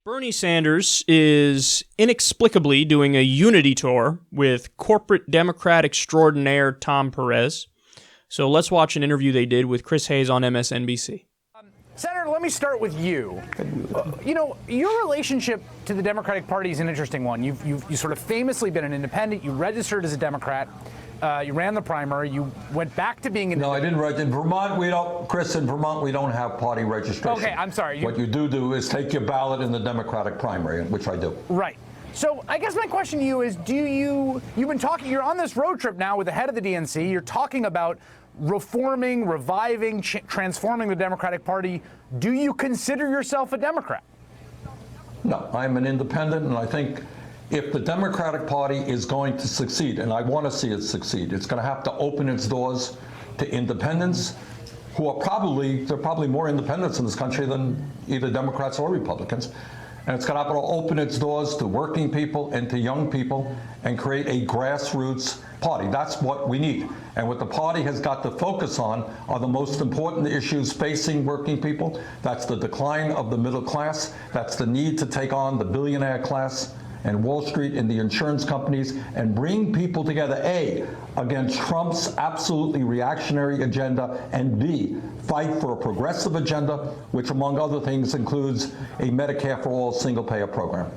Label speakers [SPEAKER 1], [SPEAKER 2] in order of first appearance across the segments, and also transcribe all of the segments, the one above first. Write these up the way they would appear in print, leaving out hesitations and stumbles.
[SPEAKER 1] Bernie Sanders is inexplicably doing a unity tour with corporate Democrat extraordinaire Tom Perez. So let's watch an interview they did with Chris Hayes on MSNBC.
[SPEAKER 2] Senator, let me start with you. Your relationship to the Democratic Party is an interesting one. You've sort of famously been an independent. You registered as a Democrat. You ran the primary. You went back to being an
[SPEAKER 3] No, I didn't register. In Vermont, we don't, Chris, in Vermont, we don't have party registration.
[SPEAKER 2] Okay, I'm sorry.
[SPEAKER 3] What you do is take your ballot in the Democratic primary, which I do.
[SPEAKER 2] Right. So I guess my question to you is, you've been talking, you're on this road trip now with the head of the DNC. You're talking about reforming, reviving, transforming the Democratic Party. Do you consider yourself a Democrat?
[SPEAKER 3] No, I'm an independent, and I think if the Democratic Party is going to succeed, and I want to see it succeed, it's going to have to open its doors to independents who are there are probably more independents in this country than either Democrats or Republicans. And it's going to have to open its doors to working people and to young people and create a grassroots party. That's what we need. And what the party has got to focus on are the most important issues facing working people. That's the decline of the middle class. That's the need to take on the billionaire class and Wall Street and the insurance companies and bring people together, A, against Trump's absolutely reactionary agenda, and B, fight for a progressive agenda, which among other things includes a Medicare for all single payer program.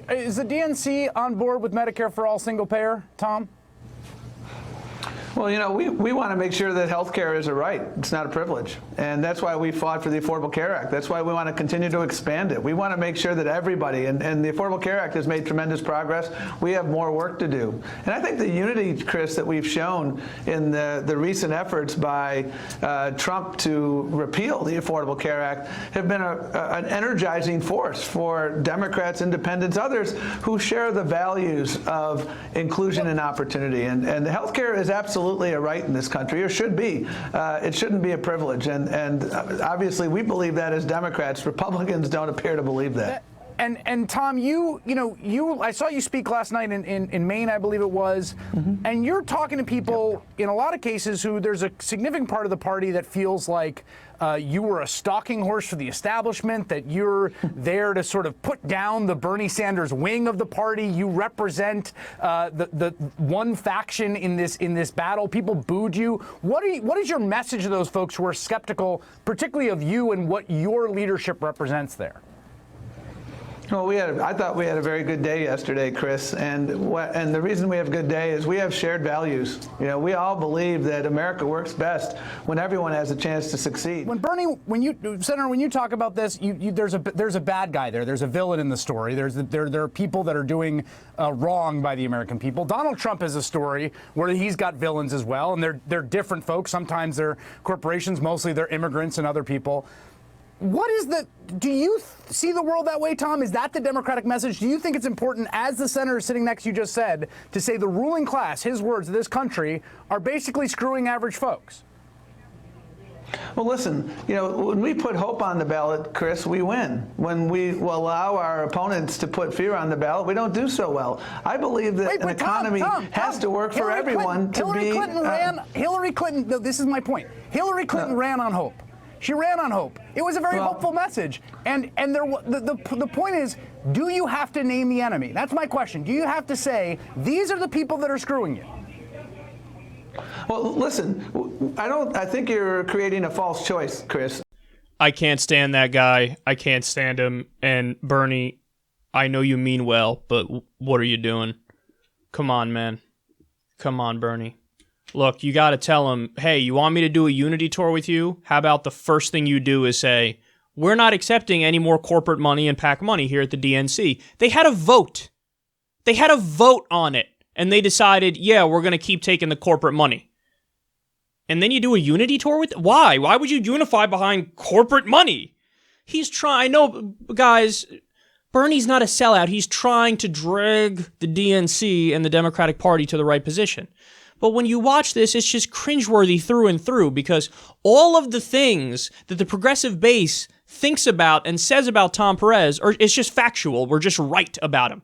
[SPEAKER 2] Is the DNC on board with Medicare for all single payer, Tom?
[SPEAKER 4] Well, we want to make sure that health care is a right. It's not a privilege. And that's why we fought for the Affordable Care Act. That's why we want to continue to expand it. We want to make sure that everybody, and the Affordable Care Act has made tremendous progress. We have more work to do. And I think the unity, Chris, that we've shown in the recent efforts by Trump to repeal the Affordable Care Act have been an energizing force for Democrats, independents, others who share the values of inclusion and opportunity. And health care is absolutely a right in this country, or should be. It shouldn't be a privilege. And obviously we believe that as Democrats. Republicans don't appear to believe that.
[SPEAKER 2] And Tom, I saw you speak last night in Maine, I believe it was, and you're talking to people in a lot of cases who there's a significant part of the party that feels like you were a stalking horse for the establishment, that you're there to sort of put down the Bernie Sanders wing of the party. You represent the one faction in this battle. People booed you. What is your message to those folks who are skeptical, particularly of you and what your leadership represents there?
[SPEAKER 4] Well, I thought we had a very good day yesterday, Chris, and the reason we have a good day is we have shared values. We all believe that America works best when everyone has a chance to succeed.
[SPEAKER 2] Senator, when you talk about this, there's a bad guy there. There's a villain in the story. There are people that are doing wrong by the American people. Donald Trump has a story where he's got villains as well, and they're different folks. Sometimes they're corporations, mostly they're immigrants and other people. Do you see the world that way, Tom? Is that the Democratic message? Do you think it's important, as the senator sitting next to you just said, to say the ruling class, his words, of this country, are basically screwing average folks?
[SPEAKER 4] Well, listen, when we put hope on the ballot, Chris, we win. When we allow our opponents to put fear on the ballot, we don't do so well. I believe that an economy has to work for everyone to be...
[SPEAKER 2] Hillary Clinton, no, this is my point. Hillary Clinton ran on hope. She ran on hope. It was a very hopeful message. And the point is, do you have to name the enemy? That's my question. Do you have to say, these are the people that are screwing you?
[SPEAKER 4] Well, listen, I think you're creating a false choice, Chris.
[SPEAKER 1] I can't stand that guy. I can't stand him. And Bernie, I know you mean well, but what are you doing? Come on, man. Come on, Bernie. Look, you got to tell him, hey, you want me to do a unity tour with you? How about the first thing you do is say, we're not accepting any more corporate money and PAC money here at the DNC. They had a vote. They had a vote on it. And they decided, yeah, we're going to keep taking the corporate money. And then you do a unity tour with... Why? Why would you unify behind corporate money? He's trying... I know, guys, Bernie's not a sellout. He's trying to drag the DNC and the Democratic Party to the right position. But when you watch this, it's just cringeworthy through and through, because all of the things that the progressive base thinks about and says about Tom Perez it's just factual. We're just right about him.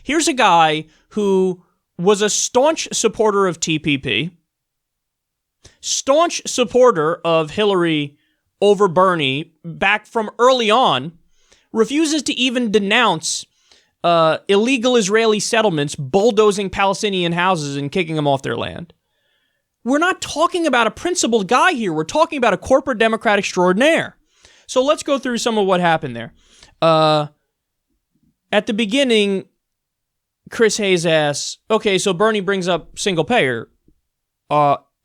[SPEAKER 1] Here's a guy who was a staunch supporter of TPP, staunch supporter of Hillary over Bernie back from early on, refuses to even denounce illegal Israeli settlements bulldozing Palestinian houses and kicking them off their land. We're not talking about a principled guy here. We're talking about a corporate Democrat extraordinaire. So let's go through some of what happened there. At the beginning, Chris Hayes asks, okay, so Bernie brings up single payer.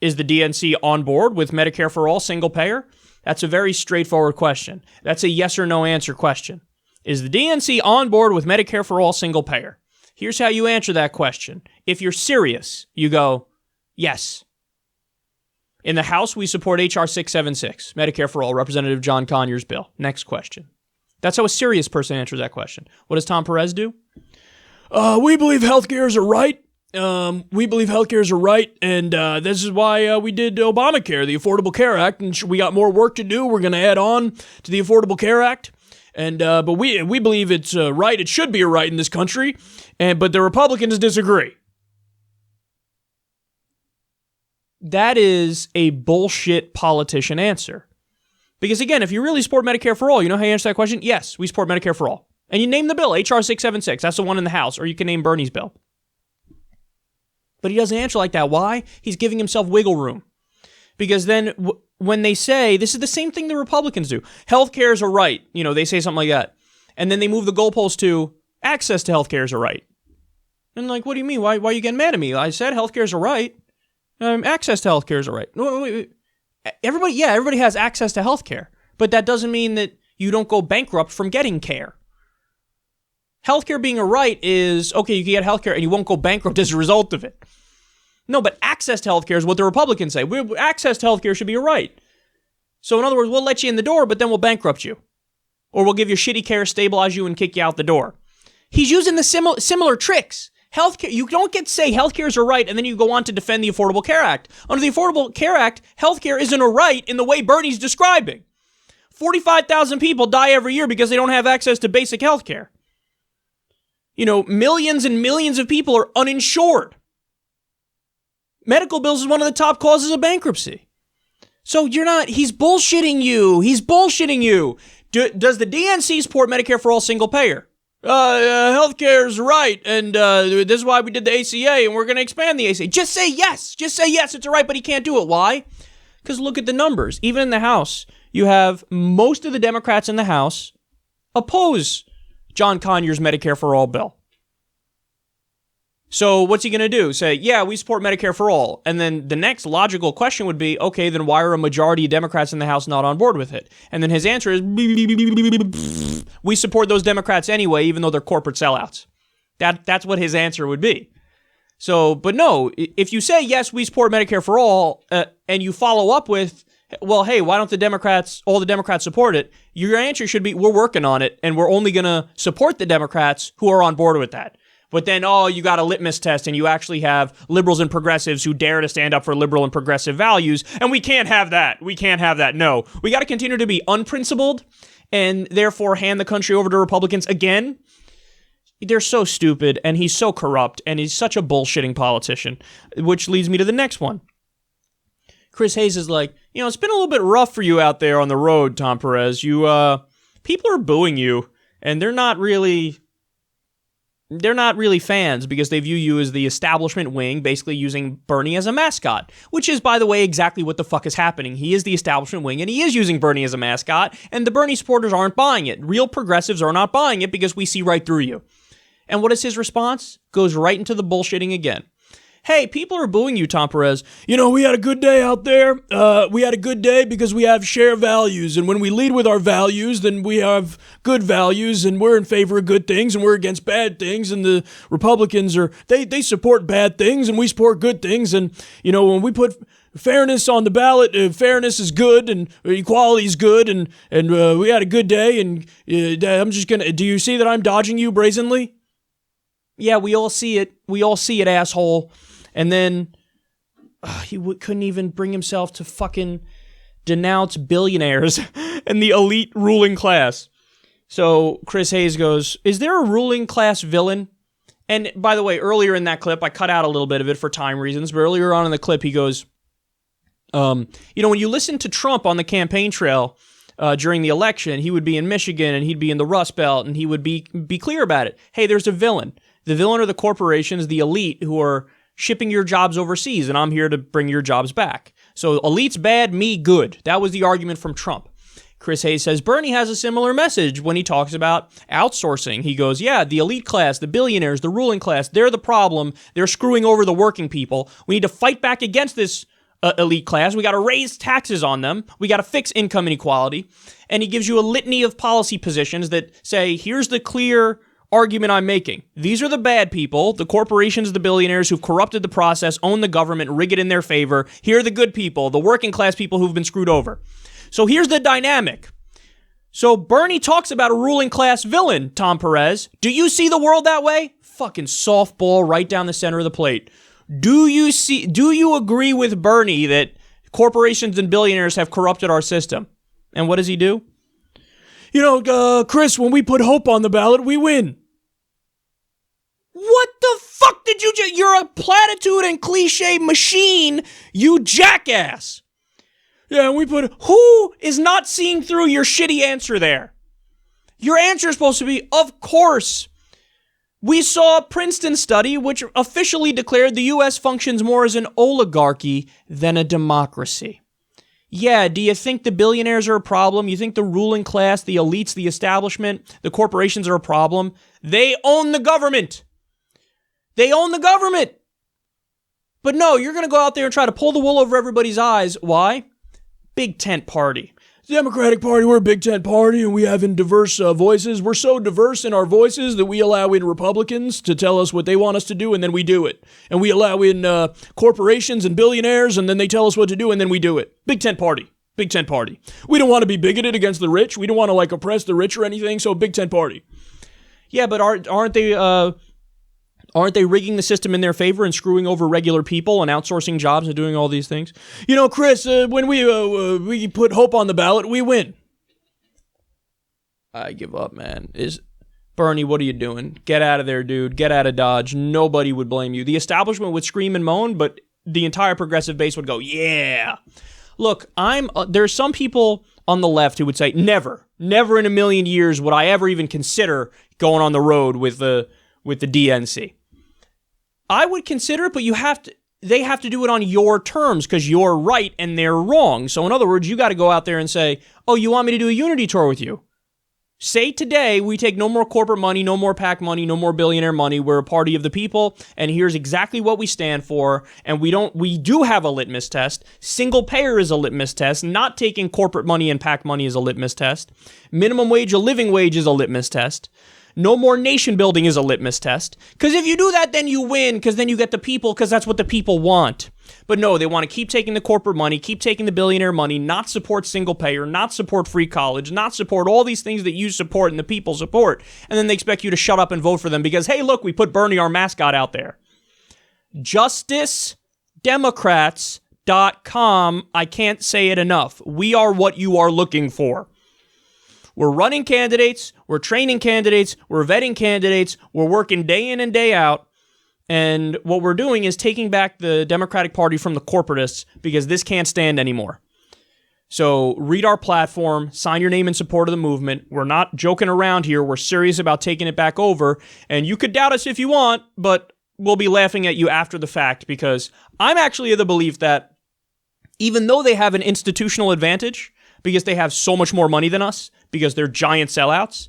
[SPEAKER 1] Is the DNC on board with Medicare for all single payer? That's a very straightforward question. That's a yes or no answer question. Is the DNC on board with Medicare for all single payer? Here's how you answer that question. If you're serious, you go, yes. In the House, we support H.R. 676, Medicare for all, Representative John Conyers' bill. Next question. That's how a serious person answers that question. What does Tom Perez do? We believe healthcare is a right. We believe healthcare is a right, and this is why we did Obamacare, the Affordable Care Act, and we got more work to do. We're going to add on to the Affordable Care Act, and but we believe it's a right. It should be a right in this country, but the Republicans disagree. That is a bullshit politician answer. Because again, if you really support Medicare for all, you know how you answer that question? Yes, we support Medicare for all. And you name the bill, H.R. 676. That's the one in the House. Or you can name Bernie's bill. But he doesn't answer like that. Why? He's giving himself wiggle room. Because then when they say, this is the same thing the Republicans do. Healthcare is a right. You know, they say something like that. And then they move the goalpost to access to healthcare is a right. And like, what do you mean? Why are you getting mad at me? I said healthcare is a right. Access to healthcare is a right. No, wait. Everybody has access to healthcare. But that doesn't mean that you don't go bankrupt from getting care. Healthcare being a right is, okay, you can get healthcare and you won't go bankrupt as a result of it. No, but access to healthcare is what the Republicans say. Access to healthcare should be a right. So in other words, we'll let you in the door, but then we'll bankrupt you. Or we'll give you shitty care, stabilize you, and kick you out the door. He's using the similar tricks. Healthcare, you don't get to say healthcare is a right and then you go on to defend the Affordable Care Act. Under the Affordable Care Act, healthcare isn't a right in the way Bernie's describing. 45,000 people die every year because they don't have access to basic healthcare. You know, millions and millions of people are uninsured. Medical bills is one of the top causes of bankruptcy. So he's bullshitting you. He's bullshitting you. Does the DNC support Medicare for all single payer? Healthcare is right, and this is why we did the ACA, and we're going to expand the ACA. Just say yes. Just say yes, it's a right, but he can't do it. Why? Because look at the numbers. Even in the House, you have most of the Democrats in the House oppose John Conyers' Medicare for all bill. So what's he going to do? Say, yeah, we support Medicare for all. And then the next logical question would be, okay, then why are a majority of Democrats in the House not on board with it? And then his answer is, we support those Democrats anyway, even though they're corporate sellouts. That's what his answer would be. So, but no, if you say, yes, we support Medicare for all, and you follow up with, well, hey, why don't all the Democrats support it? Your answer should be, we're working on it, and we're only going to support the Democrats who are on board with that. But then, you got a litmus test, and you actually have liberals and progressives who dare to stand up for liberal and progressive values, and we can't have that. We can't have that. No. We got to continue to be unprincipled, and therefore hand the country over to Republicans again. They're so stupid, and he's so corrupt, and he's such a bullshitting politician, which leads me to the next one. Chris Hayes is like, it's been a little bit rough for you out there on the road, Tom Perez. People are booing you, and they're not really fans because they view you as the establishment wing, basically using Bernie as a mascot, which is, by the way, exactly what the fuck is happening. He is the establishment wing, and he is using Bernie as a mascot, and the Bernie supporters aren't buying it. Real progressives are not buying it because we see right through you. And what is his response? Goes right into the bullshitting again. Hey, people are booing you, Tom Perez. We had a good day out there. We had a good day because we have shared values. And when we lead with our values, then we have good values and we're in favor of good things and we're against bad things. And the Republicans they support bad things and we support good things. And, when we put fairness on the ballot, fairness is good and equality is good. And we had a good day. And do you see that I'm dodging you brazenly? Yeah, we all see it. We all see it, asshole. And then he couldn't even bring himself to fucking denounce billionaires and the elite ruling class. So Chris Hayes goes, is there a ruling class villain? And by the way, earlier in that clip, I cut out a little bit of it for time reasons, but earlier on in the clip, he goes, when you listen to Trump on the campaign trail, during the election, he would be in Michigan and he'd be in the Rust Belt and he would be clear about it. Hey, there's a villain. The villain are the corporations, the elite who are shipping your jobs overseas, and I'm here to bring your jobs back. So elite's bad, me good. That was the argument from Trump. Chris Hayes says Bernie has a similar message when he talks about outsourcing. He goes, yeah, the elite class, the billionaires, the ruling class, they're the problem. They're screwing over the working people. We need to fight back against this elite class. We got to raise taxes on them. We got to fix income inequality. And he gives you a litany of policy positions that say, here's the clear argument I'm making. These are the bad people, the corporations, the billionaires who've corrupted the process, own the government, rig it in their favor. Here are the good people, the working class people who've been screwed over. So here's the dynamic. So Bernie talks about a ruling class villain, Tom Perez. Do you see the world that way? Fucking softball right down the center of the plate. Do you agree with Bernie that corporations and billionaires have corrupted our system? And what does he do? You know, Chris, when we put hope on the ballot, we win. What the fuck did you just... You're a platitude and cliche machine, you jackass. Yeah, and we put... Who is not seeing through your shitty answer there? Your answer is supposed to be, of course. We saw a Princeton study which officially declared the U.S. functions more as an oligarchy than a democracy. Yeah, do you think the billionaires are a problem? You think the ruling class, the elites, the establishment, the corporations are a problem? They own the government. They own the government. But no, you're going to go out there and try to pull the wool over everybody's eyes. Why? Big tent party. The Democratic Party, we're a big tent party, and we have diverse voices. We're so diverse in our voices that we allow in Republicans to tell us what they want us to do, and then we do it. And we allow in corporations and billionaires, and then they tell us what to do, and then we do it. Big tent party. Big tent party. We don't want to be bigoted against the rich. We don't want to, oppress the rich or anything, so big tent party. Yeah, but aren't they rigging the system in their favor and screwing over regular people and outsourcing jobs and doing all these things? You know, Chris, when we put hope on the ballot, we win. I give up, man. Bernie, what are you doing? Get out of there, dude. Get out of Dodge. Nobody would blame you. The establishment would scream and moan, but the entire progressive base would go, yeah. Look, there's some people on the left who would say, never in a million years would I ever even consider going on the road with the DNC. I would consider it, but they have to do it on your terms because you're right and they're wrong. So in other words, you got to go out there and say, oh, you want me to do a unity tour with you? Say today we take no more corporate money, no more PAC money, no more billionaire money. We're a party of the people, and here's exactly what we stand for. And we do have a litmus test. Single payer is a litmus test. Not taking corporate money and PAC money is a litmus test. Minimum wage, a living wage is a litmus test. No more nation building is a litmus test. Because if you do that, then you win, because then you get the people, because that's what the people want. But no, they want to keep taking the corporate money, keep taking the billionaire money, not support single payer, not support free college, not support all these things that you support and the people support. And then they expect you to shut up and vote for them because, hey, look, we put Bernie, our mascot, out there. JusticeDemocrats.com. I can't say it enough. We are what you are looking for. We're running candidates, we're training candidates, we're vetting candidates, we're working day in and day out, and what we're doing is taking back the Democratic Party from the corporatists because this can't stand anymore. So read our platform, sign your name in support of the movement. We're not joking around here, we're serious about taking it back over, and you could doubt us if you want, but we'll be laughing at you after the fact because I'm actually of the belief that even though they have an institutional advantage, because they have so much more money than us, because they're giant sellouts.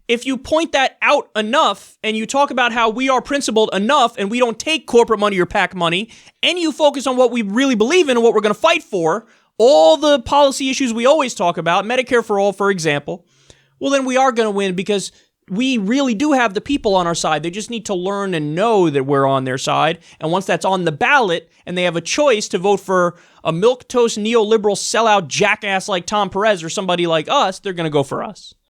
[SPEAKER 1] If you point that out enough and you talk about how we are principled enough and we don't take corporate money or PAC money, and you focus on what we really believe in and what we're going to fight for, all the policy issues we always talk about, Medicare for all, for example, well, then we are going to win because we really do have the people on our side. They just need to learn and know that we're on their side. And once that's on the ballot and they have a choice to vote for a milquetoast neoliberal sellout jackass like Tom Perez or somebody like us, they're going to go for us.